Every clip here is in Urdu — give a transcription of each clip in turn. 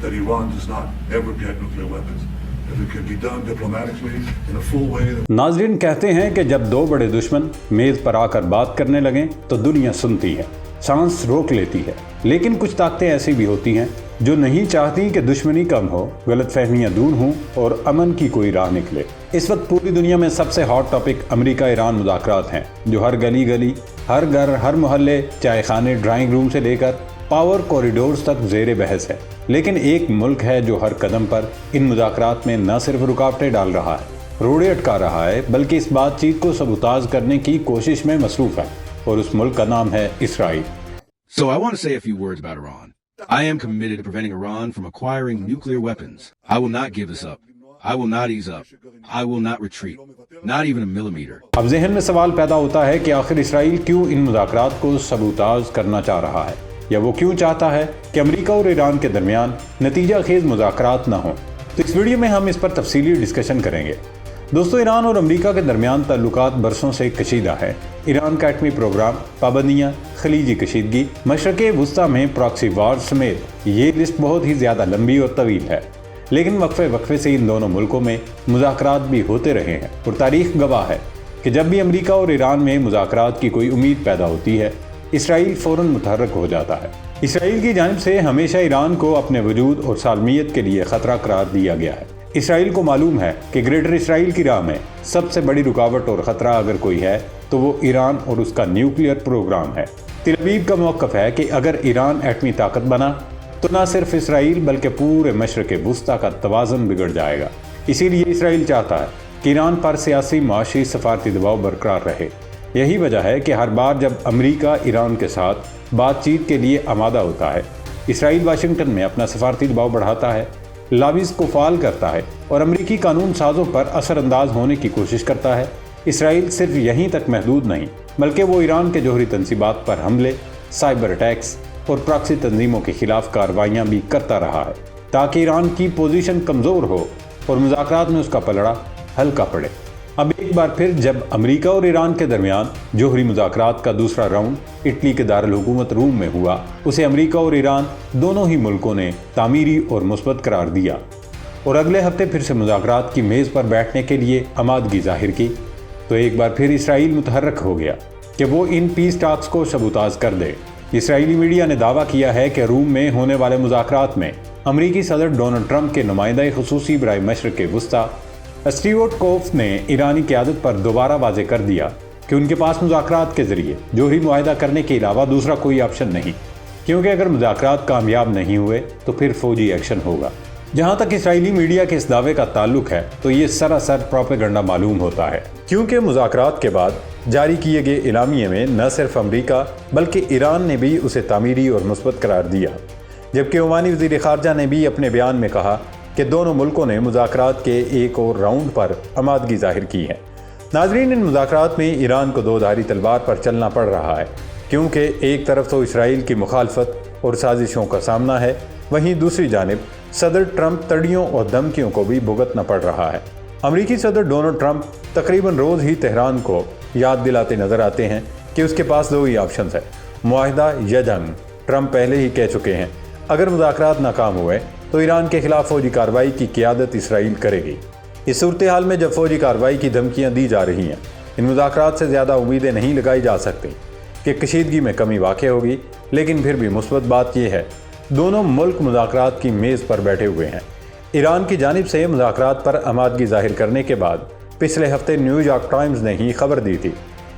that Iran does not ever get nuclear weapons. If it can be done diplomatically in a full way. ناظرین کہتے ہیں کہ جب دو بڑے دشمن میز پر آ کر بات کرنے لگیں تو دنیا سنتی ہے، سانس روک لیتی ہے، لیکن کچھ طاقتیں ایسی بھی ہوتی ہیں جو نہیں چاہتی کہ دشمنی کم ہو، غلط فہمیاں دور ہوں اور امن کی کوئی راہ نکلے۔ اس وقت پوری دنیا میں سب سے ہاٹ ٹاپک امریکہ ایران مذاکرات ہیں، جو ہر گلی گلی، ہر گھر، ہر محلے، چائے خانے، ڈرائنگ روم سے لے کر پاور کوریڈورز تک زیر بحث ہے۔ لیکن ایک ملک ہے جو ہر قدم پر ان مذاکرات میں نہ صرف رکاوٹیں ڈال رہا ہے، روڑے اٹکا رہا ہے، بلکہ اس بات چیت کو سبوتاژ کرنے کی کوشش میں مصروف ہے، اور اس ملک کا نام ہے اسرائیل۔ So I want to say a few words about Iran. I am committed to preventing Iran from acquiring nuclear weapons. I will not give this up. I will not ease up. I will not retreat. Not even a millimeter. اب ذہن میں سوال پیدا ہوتا ہے کہ آخر اسرائیل کیوں ان مذاکرات کو سبوتاژ کرنا چاہ رہا ہے، یا وہ کیوں چاہتا ہے کہ امریکہ اور ایران کے درمیان نتیجہ خیز مذاکرات نہ ہوں۔ تو اس ویڈیو میں ہم اس پر تفصیلی ڈسکشن کریں گے۔ دوستو، ایران اور امریکہ کے درمیان تعلقات برسوں سے کشیدہ ہے۔ ایران کا ایٹمی پروگرام، پابندیاں، خلیجی کشیدگی، مشرق وسطیٰ میں پراکسی وار سمیت یہ لسٹ بہت ہی زیادہ لمبی اور طویل ہے۔ لیکن وقفے سے ان دونوں ملکوں میں مذاکرات بھی ہوتے رہے ہیں، اور تاریخ گواہ ہے کہ جب بھی امریکہ اور ایران میں مذاکرات کی کوئی امید پیدا ہوتی ہے، اسرائیل فوراً متحرک ہو جاتا ہے۔ اسرائیل کی جانب سے ہمیشہ ایران کو اپنے وجود اور سالمیت کے لیے خطرہ قرار دیا گیا ہے۔ اسرائیل کو معلوم ہے کہ گریٹر اسرائیل کی راہ میں سب سے بڑی رکاوٹ اور خطرہ اگر کوئی ہے تو وہ ایران اور اس کا نیوکلیئر پروگرام ہے۔ تل ابیب کا موقف ہے کہ اگر ایران ایٹمی طاقت بنا تو نہ صرف اسرائیل بلکہ پورے مشرق وسطیٰ کا توازن بگڑ جائے گا۔ اسی لیے اسرائیل چاہتا ہے کہ ایران پر سیاسی، معاشی، سفارتی دباؤ برقرار رہے۔ یہی وجہ ہے کہ ہر بار جب امریکہ ایران کے ساتھ بات چیت کے لیے آمادہ ہوتا ہے، اسرائیل واشنگٹن میں اپنا سفارتی دباؤ بڑھاتا ہے، لابیز کو فعال کرتا ہے اور امریکی قانون سازوں پر اثر انداز ہونے کی کوشش کرتا ہے۔ اسرائیل صرف یہیں تک محدود نہیں، بلکہ وہ ایران کے جوہری تنصیبات پر حملے، سائبر اٹیکس اور پراکسی تنظیموں کے خلاف کارروائیاں بھی کرتا رہا ہے، تاکہ ایران کی پوزیشن کمزور ہو اور مذاکرات میں اس کا پلڑا ہلکا پڑے۔ اب ایک بار پھر جب امریکہ اور ایران کے درمیان جوہری مذاکرات کا دوسرا راؤنڈ اٹلی کے دارالحکومت روم میں ہوا، اسے امریکہ اور ایران دونوں ہی ملکوں نے تعمیری اور مثبت قرار دیا، اور اگلے ہفتے پھر سے مذاکرات کی میز پر بیٹھنے کے لیے آمادگی ظاہر کی۔ تو ایک بار پھر اسرائیل متحرک ہو گیا کہ وہ ان پیس ٹاکس کو سبوتاژ کر دے۔ اسرائیلی میڈیا نے دعویٰ کیا ہے کہ روم میں ہونے والے مذاکرات میں امریکی صدر ڈونلڈ ٹرمپ کے نمائندہ خصوصی برائے مشرق وسطیٰ اسٹیو وٹکوف نے ایرانی قیادت پر دوبارہ واضح کر دیا کہ ان کے پاس مذاکرات کے ذریعے جوہری معاہدہ کرنے کے علاوہ دوسرا کوئی آپشن نہیں، کیونکہ اگر مذاکرات کامیاب نہیں ہوئے تو پھر فوجی ایکشن ہوگا۔ جہاں تک اسرائیلی میڈیا کے اس دعوے کا تعلق ہے تو یہ سراسر پروپیگنڈا معلوم ہوتا ہے، کیونکہ مذاکرات کے بعد جاری کیے گئے اعلامیے میں نہ صرف امریکہ بلکہ ایران نے بھی اسے تعمیری اور مثبت قرار دیا، جبکہ عمانی وزیر خارجہ نے بھی اپنے بیان میں کہا کہ دونوں ملکوں نے مذاکرات کے ایک اور راؤنڈ پر آمادگی ظاہر کی ہے۔ ناظرین، ان مذاکرات میں ایران کو دو دھاری تلوار پر چلنا پڑ رہا ہے، کیونکہ ایک طرف تو اسرائیل کی مخالفت اور سازشوں کا سامنا ہے، وہیں دوسری جانب صدر ٹرمپ تڑیوں اور دھمکیوں کو بھی بھگتنا پڑ رہا ہے۔ امریکی صدر ڈونلڈ ٹرمپ تقریباً روز ہی تہران کو یاد دلاتے نظر آتے ہیں کہ اس کے پاس دو ہی آپشنز ہیں، معاہدہ یا جنگ۔ ٹرمپ پہلے ہی کہہ چکے ہیں اگر مذاکرات ناکام ہوئے تو ایران کے خلاف فوجی کارروائی کی قیادت اسرائیل کرے گی۔ اس صورتحال میں جب فوجی کارروائی کی دھمکیاں دی جا رہی ہیں، ان مذاکرات سے زیادہ امیدیں نہیں لگائی جا سکتی کہ کشیدگی میں کمی واقع ہوگی، لیکن پھر بھی مثبت بات یہ ہے دونوں ملک مذاکرات کی میز پر بیٹھے ہوئے ہیں۔ ایران کی جانب سے مذاکرات پر آمادگی ظاہر کرنے کے بعد پچھلے ہفتے نیو یارک ٹائمز نے ہی خبر دی تھی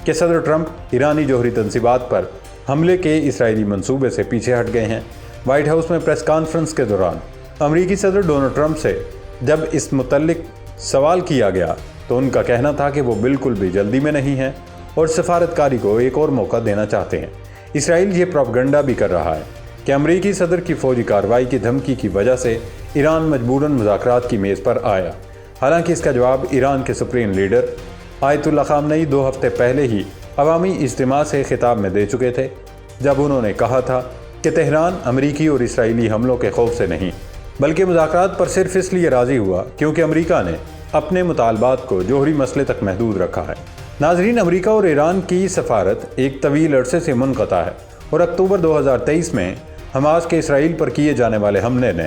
کہ صدر ٹرمپ ایرانی جوہری تنصیبات پر حملے کے اسرائیلی منصوبے سے پیچھے ہٹ گئے ہیں۔ وائٹ ہاؤس میں پریس کانفرنس کے دوران امریکی صدر ڈونلڈ ٹرمپ سے جب اس متعلق سوال کیا گیا تو ان کا کہنا تھا کہ وہ بالکل بھی جلدی میں نہیں ہیں اور سفارتکاری کو ایک اور موقع دینا چاہتے ہیں۔ اسرائیل یہ پروپیگنڈا بھی کر رہا ہے کہ امریکی صدر کی فوجی کارروائی کی دھمکی کی وجہ سے ایران مجبوراً مذاکرات کی میز پر آیا، حالانکہ اس کا جواب ایران کے سپریم لیڈر آیت اللہ خامنئی 2 ہفتے پہلے ہی عوامی اجتماع سے خطاب میں دے چکے تھے، جب انہوں نے کہا تھا کہ تہران امریکی اور اسرائیلی حملوں کے خوف سے نہیں بلکہ مذاکرات پر صرف اس لیے راضی ہوا کیونکہ امریکہ نے اپنے مطالبات کو جوہری مسئلے تک محدود رکھا ہے۔ ناظرین، امریکہ اور ایران کی سفارت ایک طویل عرصے سے منقطع ہے اور اکتوبر 2023 میں حماس کے اسرائیل پر کیے جانے والے حملے نے